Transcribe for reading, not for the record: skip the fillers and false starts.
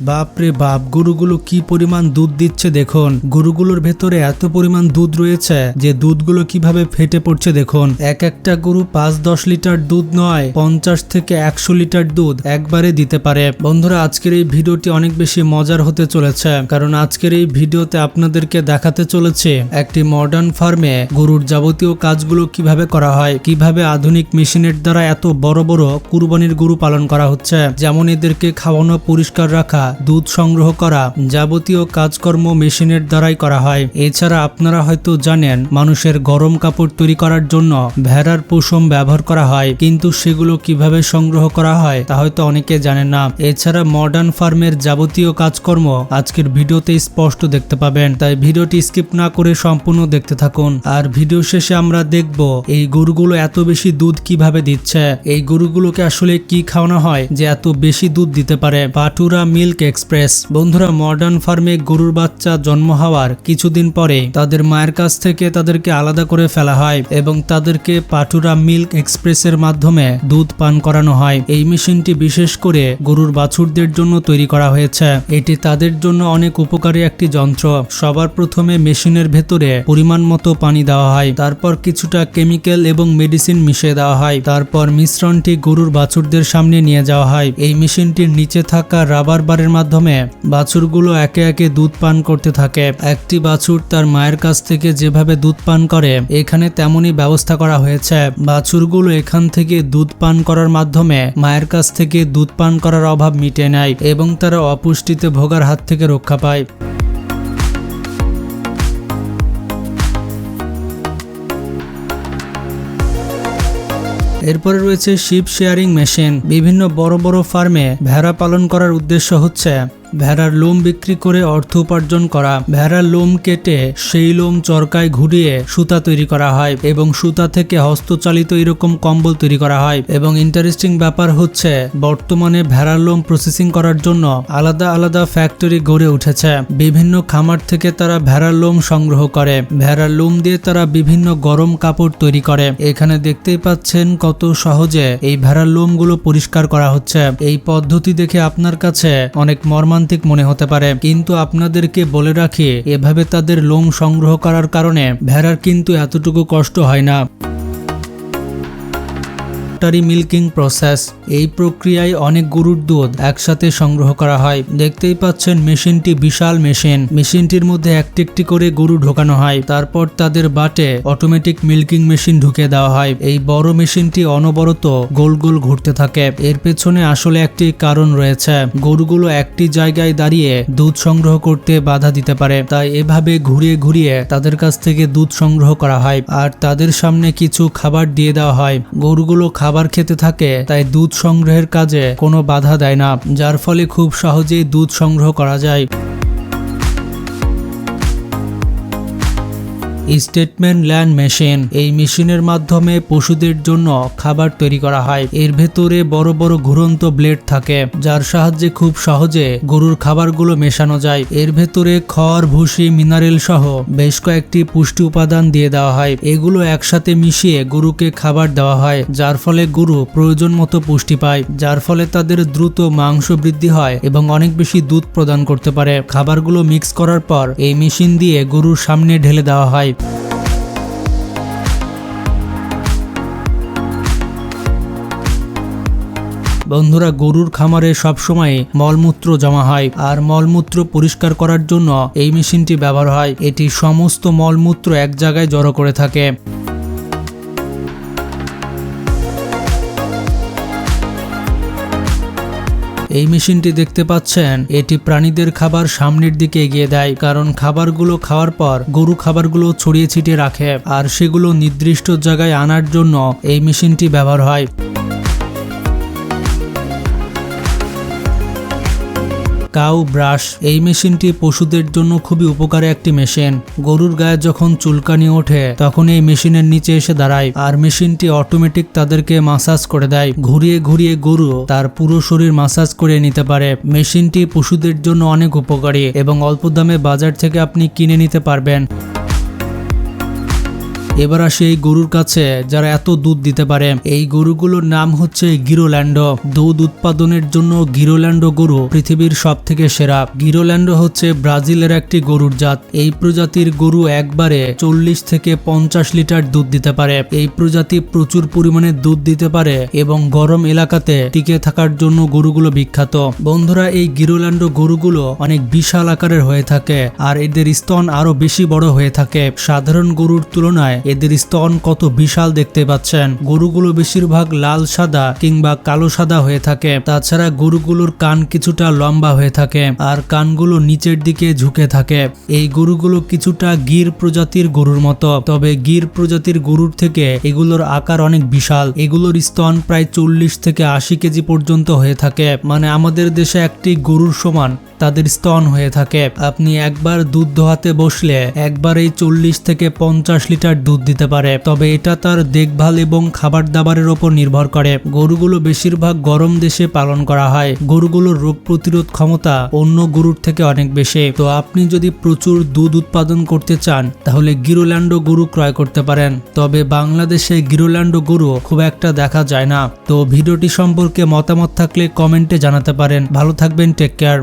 বাপরে বাপ, গরুগুলো কি পরিমাণ দুধ দিচ্ছে দেখুন। গরুগুলোর ভেতরে এত পরিমাণ দুধ রয়েছে যে দুধগুলো কিভাবে ফেটে পড়ছে দেখুন। এক একটা গরু 5-10 লিটার দুধ নয়, 50 থেকে 100 লিটার দুধ একবারে দিতে পারে। বন্ধুরা, আজকের এই ভিডিওটি অনেক বেশি মজার হতে চলেছে, কারণ আজকের এই ভিডিওতে আপনাদেরকে দেখাতে চলেছে একটি মডার্ন ফার্মে গরুর যাবতীয় কাজগুলো কিভাবে করা হয়, কিভাবে আধুনিক মেশিনের দ্বারা এত বড় বড় কুরবানির গরু পালন করা হচ্ছে। যেমন এদেরকে খাওয়ানো, পরিষ্কার রাখা, দুধ সংগ্রহ করা, যাবতীয় কাজকর্ম মেশিনের দ্বারাই করা হয়। এছাড়া আপনারা হয়তো জানেন মানুষের গরম কাপড় তৈরি করার জন্য ভেড়ার পশম ব্যবহার করা হয়, কিন্তু সেগুলো কিভাবে সংগ্রহ করা হয় তা হয়তো অনেকে জানেন না। এছাড়া মডার্ন ফার্মের যাবতীয় কাজকর্ম আজকের ভিডিওতে স্পষ্ট দেখতে পাবেন, তাই ভিডিওটি স্কিপ না করে সম্পূর্ণ দেখতে থাকুন। আর ভিডিও শেষে আমরা দেখব এই গরুগুলো এত বেশি দুধ কিভাবে দিচ্ছে, এই গরুগুলোকে আসলে কি খাওয়ানো হয় যে এত বেশি দুধ দিতে পারে। পাটুরা মিল্ক এক্সপ্রেস। বন্ধুরা, মডার্ন ফার্মে গরুর বাচ্চা জন্ম হওয়ার কিছুদিন পরে তাদের মায়ের কাছ থেকে তাদেরকে আলাদা করে ফেলা হয় এবং তাদেরকে পাটুরা মিল্ক এক্সপ্রেসের মাধ্যমে দুধ পান করানো হয়। এই মেশিনটি বিশেষ করে গরুর বাছুরদের জন্য তৈরি করা হয়েছে। এটি তাদের জন্য অনেক উপকারী একটি যন্ত্র। সবার প্রথমে মেশিনের ভেতরে পরিমাণ মতো পানি দেওয়া হয়, তারপর কিছুটা কেমিক্যাল এবং মেডিসিন মিশিয়ে দেওয়া হয়, তারপর মিশ্রণটি গরুর বাছুরদের সামনে নিয়ে যাওয়া হয়। এই মেশিনটির নিচে থাকা রাবার বারের মাধ্যমে বাছুরগুলো একে একে দুধ পান করতে থাকে। একটি বাছুর তার মায়ের কাছ থেকে যেভাবে দুধ পান করে, এখানে তেমনই ব্যবস্থা করা হয়েছে। বাছুরগুলো এখান থেকে দুধ পান করার মাধ্যমে মায়ের কাছ থেকে দুধ পান করার অভাব মিটে নেয় এবং তারা অপুষ্টিতে ভোগার হাত থেকে রক্ষা পায়। এরপরে রয়েছে শিপ শেয়ারিং মেশিন। বিভিন্ন বড় বড় ফার্মে ভেড়া পালন করার উদ্দেশ্য হচ্ছে ভেড়ার লোম বিক্রি করে অর্থ উপার্জন করা। ভেড়ার লোম কেটে সেই লোম চরকায় ঘুরিয়ে সুতা তৈরি করা হয় এবং সুতা থেকে হস্তচালিত এরকম কম্বল তৈরি করা হয়। এবং ইন্টারেস্টিং ব্যাপার হচ্ছে বর্তমানে ভেড়ার লোম প্রসেসিং করার জন্য আলাদা আলাদা ফ্যাক্টরি গড়ে উঠেছে। বিভিন্ন খামার থেকে তারা ভেড়ার লোম সংগ্রহ করে, ভেড়ার লোম দিয়ে তারা বিভিন্ন গরম কাপড় তৈরি করে। এখানে দেখতেই পাচ্ছেন কত সহজে এই ভেড়ার লোমগুলো পরিষ্কার করা হচ্ছে। এই পদ্ধতি দেখে আপনার কাছে অনেক মর্মান্তিক মনে হতে পারে, কিন্তু আপনাদেরকে বলে রাখি, এভাবে তাদের লোম সংগ্রহ করার কারণে ভেড়ার কিন্তু এতটুকু কষ্ট হয় না। Milking process. এই প্রক্রিয়ায় অনেক গরুর দুধ একসাথে সংগ্রহ করা হয়। দেখতেই পাচ্ছেন মেশিনটি বিশাল মেশিন। মেশিনটির মধ্যে একটি একটি করে গরু ঢোকানো হয়, তারপর তাদের বাটে অটোমেটিক মিল্কিং মেশিন ঢুকে দেওয়া হয়। এই বড় মেশিনটি অনবরত গোল গোল ঘুরতে থাকে। এর পেছনে আসলে একটি কারণ রয়েছে, গরুগুলো একটি জায়গায় দাঁড়িয়ে দুধ সংগ্রহ করতে বাধা দিতে পারে, তাই এভাবে ঘুরিয়ে ঘুরিয়ে তাদের কাছ থেকে দুধ সংগ্রহ করা হয় আর তাদের সামনে কিছু খাবার দিয়ে দেওয়া হয়। গরুগুলো খাবার খেতে থাকে, তাই দুধ সংগ্রহের কাজে কোনো বাধা দেয় না, যার ফলে খুব সহজেই দুধ সংগ্রহ করা যায়। Statement land machine. এই মেশিনের মাধ্যমে পশুদের জন্য খাবার তৈরি করা হয়। এর ভেতরে বড় বড় ঘুরন্ত ব্লেড থাকে, যার সাহায্যে খুব সহজে গরুর খাবারগুলো মেশানো যায়। এর ভেতরে খড়, ভুসি, মিনারেল সহ বেশ কয়েকটি পুষ্টি উপাদান দিয়ে দেওয়া হয়। এগুলো একসাথে মিশিয়ে গরুকে খাবার দেওয়া হয়, যার ফলে গরু প্রয়োজন মতো পুষ্টি পায়, যার ফলে তাদের দ্রুত মাংস বৃদ্ধি হয় এবং অনেক বেশি দুধ প্রদান করতে পারে। খাবারগুলো মিক্স করার পর এই মেশিন দিয়ে গরুর সামনে ঢেলে দেওয়া হয়। বন্ধুরা, গরুর খামারে সবসময় মলমূত্র জমা হয় আর মলমূত্র পরিষ্কার করার জন্য এই মেশিনটি ব্যবহার হয়। এটি সমস্ত মলমূত্র এক জায়গায় জড়ো করে থাকে। এই মেশিনটি দেখতে পাচ্ছেন, এটি প্রাণীদের খাবার সামনের দিকে এগিয়ে দেয়, কারণ খাবারগুলো খাওয়ার পর গরু খাবারগুলো ছড়িয়ে ছিটিয়ে রাখে আর সেগুলো নির্দিষ্ট জায়গায় আনার জন্য এই মেশিনটি ব্যবহার হয়। Cow brush. এই মেশিনটি পশুদের জন্য খুবই উপকারী একটি মেশিন। গরুর গায়ে যখন চুলকানি ওঠে তখন এই মেশিনের নিচে এসে দাঁড়ায় আর মেশিনটি অটোমেটিক তাদেরকে মাসাজ করে দেয়। ঘুরিয়ে ঘুরিয়ে গরু তার পুরো শরীর মাসাজ করে নিতে পারে। মেশিনটি পশুদের জন্য অনেক উপকারী এবং অল্প দামে বাজার থেকে আপনি কিনে নিতে পারবেন। এবার আসি এই গরুর কাছে যারা এত দুধ দিতে পারে। এই গরুগুলোর নাম হচ্ছে গিরোল্যান্ডো। দুধ উৎপাদনের জন্য গিরোল্যান্ডো গরু পৃথিবীর সব থেকে সেরা। গিরোল্যান্ডো হচ্ছে ব্রাজিলের একটি গরুর জাত। এই প্রজাতির গরু একবারে 40 থেকে 50 লিটার দুধ দিতে পারে। এই প্রজাতি প্রচুর পরিমাণে দুধ দিতে পারে এবং গরম এলাকাতে টিকে থাকার জন্য গরুগুলো বিখ্যাত। বন্ধুরা, এই গিরোল্যান্ডো গরুগুলো অনেক বিশাল আকারের হয়ে থাকে আর এদের স্তন আরো বেশি বড় হয়ে থাকে। সাধারণ গরুর তুলনায় এদের স্তন কত বিশাল দেখতে পাচ্ছেন। গরুগুলো বেশিরভাগ লাল সাদা কিংবা কালো সাদা হয়ে থাকে। তাছাড়া গরুগুলোর কান কিছুটা লম্বা হয়ে থাকে আর কানগুলো নিচের দিকে ঝুঁকে থাকে। এই গরুগুলো কিছুটা গির প্রজাতির গরুর মতো, তবে গির প্রজাতির গরুর থেকে এগুলোর আকার অনেক বিশাল। এগুলোর স্তন প্রায় 40 থেকে 80 কেজি পর্যন্ত হয়ে থাকে, মানে আমাদের দেশে একটি গরুর সমান তাদের স্তন হয়ে থাকে। আপনি একবার দুধ দোহাতে বসলে একবারেই 40 থেকে 50 লিটার দুধ দিতে পারে, তবে এটা তার দেখভাল এবং খাবার দাবারের ওপর নির্ভর করে। গরুগুলো বেশিরভাগ গরম দেশে পালন করা হয়। গরুগুলোর রোগ প্রতিরোধ ক্ষমতা অন্য গরুর থেকে অনেক বেশি। তো আপনি যদি প্রচুর দুধ উৎপাদন করতে চান তাহলে গিরোল্যান্ডো গরু ক্রয় করতে পারেন, তবে বাংলাদেশে গিরোল্যান্ডো গরু খুব একটা দেখা যায় না। তো ভিডিওটি সম্পর্কে মতামত থাকলে কমেন্টে জানাতে পারেন। ভালো থাকবেন, টেক কেয়ার।